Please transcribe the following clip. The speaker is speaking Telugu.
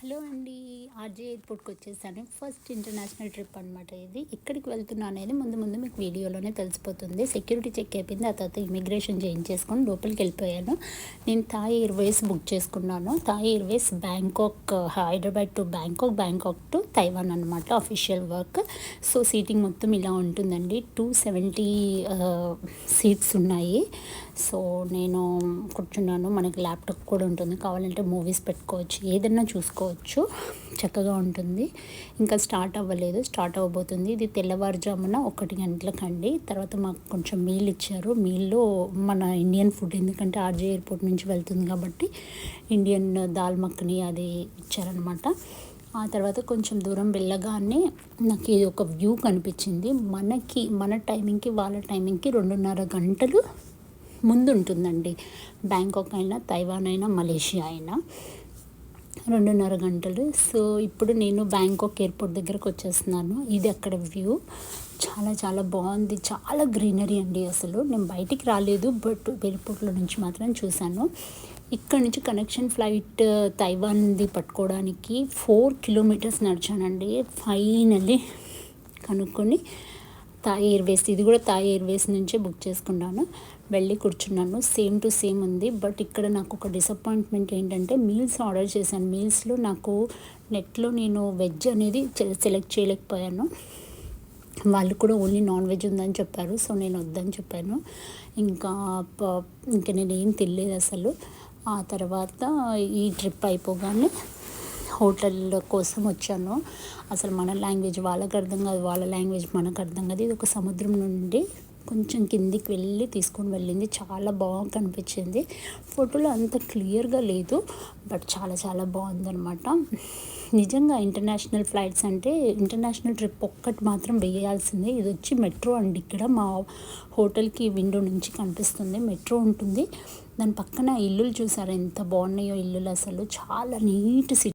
హలో అండి. ఆర్జే ఎయిర్పోర్ట్‌కి వచ్చేసాను. ఫస్ట్ ఇంటర్నేషనల్ ట్రిప్ అనమాట ఇది. ఎక్కడికి వెళ్తున్నా అనేది ముందు ముందు మీకు వీడియోలోనే తెలిసిపోతుంది. సెక్యూరిటీ చెక్ అయిపోయింది. ఆ తర్వాత ఇమిగ్రేషన్ చేయించేసుకొని లోపలికెళ్ళిపోయాను. నేను థాయ్ ఎయిర్వేస్ బుక్ చేసుకున్నాను. Thai Airways Bangkok, Hyderabad to Bangkok, Bangkok to Taiwan అనమాట అఫీషియల్ వర్క్. సో సీటింగ్ మొత్తం ఇలా ఉంటుందండి. 270 సీట్స్ ఉన్నాయి. సో నేను కూర్చున్నాను. మనకి ల్యాప్టాప్ కూడా ఉంటుంది. కావాలంటే మూవీస్ పెట్టుకోవచ్చు, ఏదన్నా చూసుకోవచ్చు, చక్కగా ఉంటుంది. ఇంకా స్టార్ట్ అవ్వలేదు, స్టార్ట్ అవ్వబోతుంది. ఇది తెల్లవారుజామున 1 గంటలకండి. తర్వాత మాకు కొంచెం మీల్ ఇచ్చారు. మీల్లో మన ఇండియన్ ఫుడ్, ఎందుకంటే ఆర్జే ఎయిర్పోర్ట్ నుంచి వెళ్తుంది కాబట్టి ఇండియన్ దాల్ మఖని అది ఇచ్చారనమాట. ఆ తర్వాత కొంచెం దూరం వెళ్ళగానే నాకు ఇది ఒక వ్యూ కనిపించింది. మన టైమింగ్కి వాళ్ళ టైమింగ్కి 2.5 గంటలు ముందు ఉంటుందండి. బ్యాంకాక్ అయినా, తైవాన్ అయినా, మలేషియా అయినా 2.5 గంటలు. సో ఇప్పుడు నేను బ్యాంకాక్ ఎయిర్పోర్ట్ దగ్గరకు వచ్చేస్తున్నాను. ఇది అక్కడ వ్యూ. చాలా చాలా బాగుంది. చాలా గ్రీనరీ అండి. అసలు నేను బయటికి రాలేదు, బట్ ఎయిర్పోర్ట్లో నుంచి మాత్రం చూశాను. ఇక్కడ నుంచి కనెక్షన్ ఫ్లైట్ తైవాన్ది పట్టుకోవడానికి 4 కిలోమీటర్స్ నడిచానండి. ఫైనల్లీ కనుక్కొని థాయ్ ఎయిర్వేస్, ఇది కూడా థాయ్ ఎయిర్వేస్ నుంచే బుక్ చేసుకున్నాను. వెళ్ళి కూర్చున్నాను. సేమ్ టు సేమ్ ఉంది. బట్ ఇక్కడ నాకు ఒక డిసప్పాయింట్మెంట్ ఏంటంటే మీల్స్ ఆర్డర్ చేశాను. మీల్స్లో నాకు నెట్లో నేను వెజ్ అనేది సెలెక్ట్ చేయలేకపోయాను. వాళ్ళు కూడా ఓన్లీ నాన్ వెజ్ ఉందని చెప్పారు. సో నేను వద్దని చెప్పాను. ఇంకా నేను ఏం తెలియదు అసలు. ఆ తర్వాత ఈ ట్రిప్ అయిపోగానే హోటల్ కోసం వచ్చాను. అసలు మన లాంగ్వేజ్ వాళ్ళకి అర్థం కాదు, వాళ్ళ లాంగ్వేజ్ మనకు అర్థం కాదు. ఇది ఒక సముద్రం నుండి కొంచెం కిందికి వెళ్ళి తీసుకొని వెళ్ళింది. చాలా బాగా కనిపించింది. ఫోటోలో అంత క్లియర్గా లేదు, బట్ చాలా చాలా బాగుందనమాట. నిజంగా ఇంటర్నేషనల్ ఫ్లైట్స్ అంటే ఇంటర్నేషనల్ ట్రిప్ ఒక్కటి మాత్రం వేయాల్సిందే. ఇది వచ్చి మెట్రో అండి. ఇక్కడ మా హోటల్కి విండో నుంచి కనిపిస్తుంది. మెట్రో ఉంటుంది. దాని పక్కన ఇల్లులు చూసారు ఎంత బాగున్నాయో ఇల్లులు. అసలు చాలా నీట్ సిటీ.